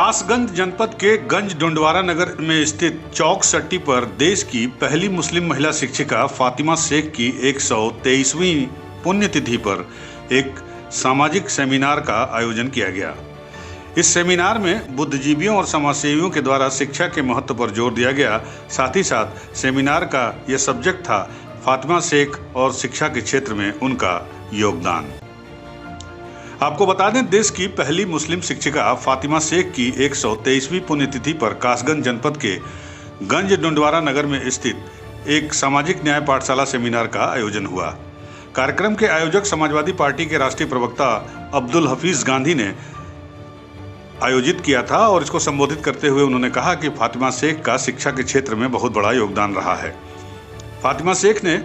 कासगंज जनपद के गंज डोंडवारा नगर में स्थित चौक सट्टी पर देश की पहली मुस्लिम महिला शिक्षिका फातिमा शेख की 123वीं पुण्यतिथि पर एक सामाजिक सेमिनार का आयोजन किया गया। इस सेमिनार में बुद्धिजीवियों और समाजसेवियों के द्वारा शिक्षा के महत्व पर जोर दिया गया। साथ ही साथ सेमिनार का यह सब्जेक्ट था फातिमा शेख और शिक्षा के क्षेत्र में उनका योगदान। आपको बता दें, देश की पहली मुस्लिम शिक्षिका फातिमा शेख की 123वीं पुण्यतिथि पर कासगंज जनपद के गंज डोंडवारा नगर में स्थित एक सामाजिक न्याय पाठशाला सेमिनार का आयोजन हुआ। कार्यक्रम के आयोजक समाजवादी पार्टी के राष्ट्रीय प्रवक्ता अब्दुल हफीज गांधी ने आयोजित किया था और इसको संबोधित करते हुए उन्होंने कहा कि फातिमा शेख का शिक्षा के क्षेत्र में बहुत बड़ा योगदान रहा है। फातिमा शेख ने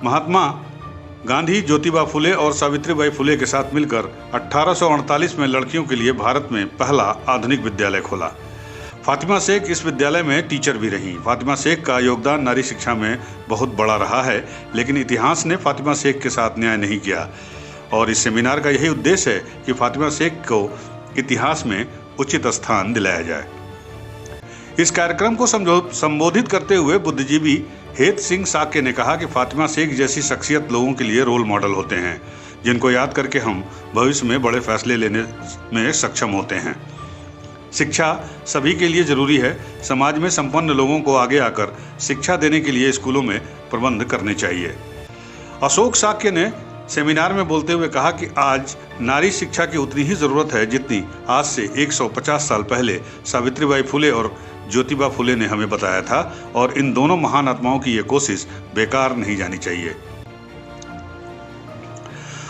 महात्मा गांधी, ज्योतिबा फुले और सावित्रीबाई फुले के साथ मिलकर 1848 में लड़कियों के लिए भारत में पहला आधुनिक विद्यालय खोला। फातिमा शेख इस विद्यालय में टीचर भी रहीं। फातिमा शेख का योगदान नारी शिक्षा में बहुत बड़ा रहा है, लेकिन इतिहास ने फातिमा शेख के साथ न्याय नहीं किया और इस सेमिनार का यही उद्देश्य है कि फातिमा शेख को इतिहास में उचित स्थान दिलाया जाए। इस कार्यक्रम को संबोधित करते हुए बुद्धिजीवी हेत सिंह साके ने कहा कि फातिमा शेख जैसी शख्सियत लोगों के लिए रोल मॉडल होते हैं, जिनको याद करके हम भविष्य में बड़े फैसले लेने में सक्षम होते हैं। शिक्षा सभी के लिए जरूरी है। समाज में संपन्न लोगों को आगे आकर शिक्षा देने के लिए स्कूलों में प्रबंध करने चाहिए। अशोक साके ने सेमिनार में बोलते हुए कहा कि आज नारी शिक्षा की उतनी ही जरूरत है जितनी आज से 150 साल पहले सावित्रीबाई फुले और ज्योतिबा फुले ने हमें बताया था, और इन दोनों महान आत्माओं की ये कोशिश बेकार नहीं जानी चाहिए।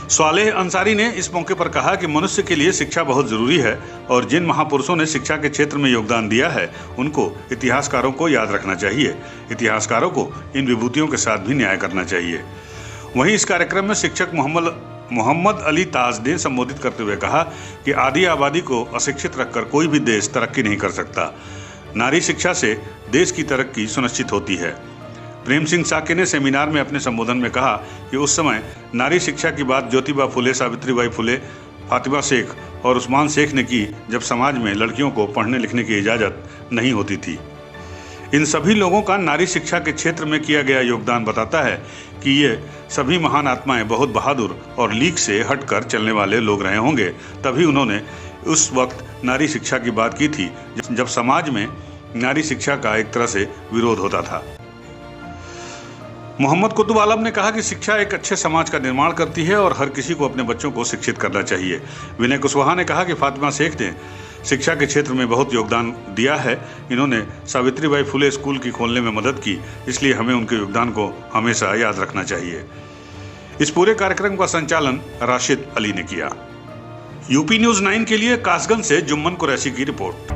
स्वालेह अंसारी ने इस मौके पर कहा कि मनुष्य के लिए शिक्षा बहुत जरूरी है और जिन महापुरुषों ने शिक्षा के क्षेत्र में योगदान दिया है उनको इतिहासकारों को याद रखना चाहिए। इतिहासकारों को इन विभूतियों के साथ भी न्याय करना चाहिए। वहीं इस कार्यक्रम में शिक्षक मोहम्मद अली ताज ने संबोधित करते हुए कहा कि आधी आबादी को अशिक्षित रखकर कोई भी देश तरक्की नहीं कर सकता। नारी शिक्षा से देश की तरक्की सुनिश्चित होती है। प्रेम सिंह साके ने सेमिनार में अपने संबोधन में कहा कि उस समय नारी शिक्षा की बात ज्योतिबा फुले, सावित्रीबाई फुले, फातिमा शेख और उस्मान शेख ने की, जब समाज में लड़कियों को पढ़ने लिखने की इजाज़त नहीं होती थी। इन सभी लोगों का नारी शिक्षा के क्षेत्र में किया गया योगदान बताता है कि ये सभी महान आत्माएं बहुत बहादुर और लीक से हटकर चलने वाले लोग रहे होंगे, तभी उन्होंने उस वक्त नारी शिक्षा की बात की थी जब समाज में नारी शिक्षा का एक तरह से विरोध होता था। मोहम्मद कुतुब आलम ने कहा कि शिक्षा एक अच्छे समाज का निर्माण करती है और हर किसी को अपने बच्चों को शिक्षित करना चाहिए। विनय कुशवाहा ने कहा कि फातिमा शेख ने शिक्षा के क्षेत्र में बहुत योगदान दिया है। इन्होंने सावित्रीबाई फुले स्कूल की खोलने में मदद की, इसलिए हमें उनके योगदान को हमेशा याद रखना चाहिए। इस पूरे कार्यक्रम का संचालन राशिद अली ने किया। यूपी न्यूज़ 9 के लिए कासगंज से जुम्मन कुरैशी की रिपोर्ट।